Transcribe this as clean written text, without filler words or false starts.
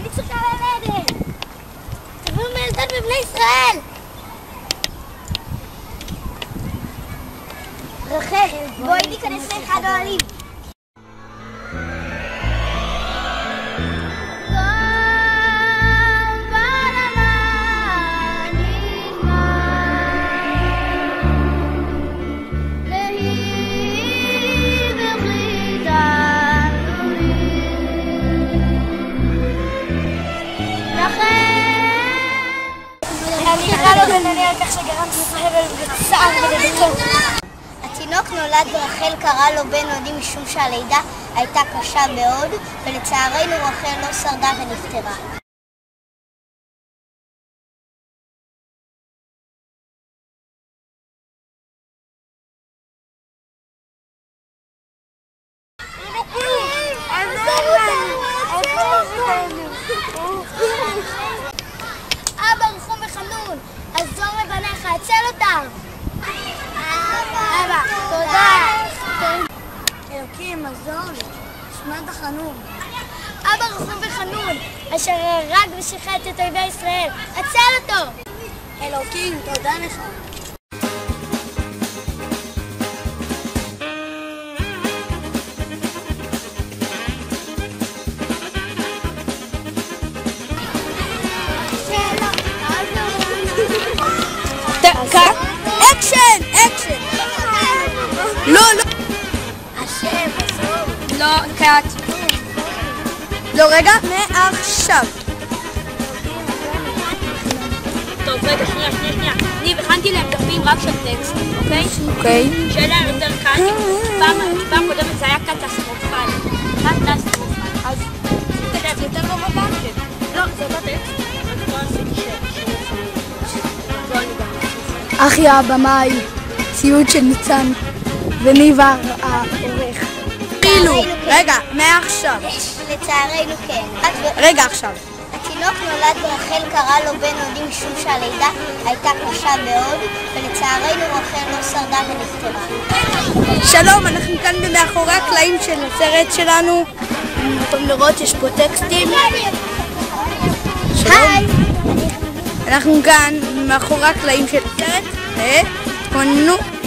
אני צריכה ללדת. תביאו מילדות בבני ישראל. רחל, בואי ניכנס לאחד האוהלים. התינוק נולד ורחל קרא לו בן הודים משום שהלידה הייתה קשה מאוד, ולצערנו רחל לא שרדה ונפטרה. אבא רחום וחנון, עזור לבניך, הצל אותם. אבא, תודה. אלוקים, עזור לי, שמע את החנון. אבא רחום וחנון, אשר הרג ושיחט את אויבי ישראל, הצל אותו. אלוקים, תודה לך. אקשן! אקשן! לא, לא! השם, עזור. לא, קאט. לא, רגע, מעכשיו. טוב, רגע, שנייה. אני הכנתי להם דפים רק של טקסט, אוקיי? אוקיי. שאלה יותר קל. פעם קודמת זה היה קטסטרופלי. אז טקסט יותר לא מבנתם. לא, זה אותו טקסט. לא עשיתי אחי הבמאי, ציוד של ניצן וניבה העורך. כאילו, רגע, מעכשיו. לצערנו כן. רגע, עכשיו. התינוק נולד ורחל קרא לו בן הודים משום שהלידה הייתה קשה מאוד, ולצערנו רחל לא שרדה ונפטרה. שלום, אנחנו כאן מאחורי הקלעים של הסרט שלנו. אתם יכולים לראות, יש פה טקסטים. היי! אנחנו כאן מאחורי הקלעים של הסרט. תתכוננו.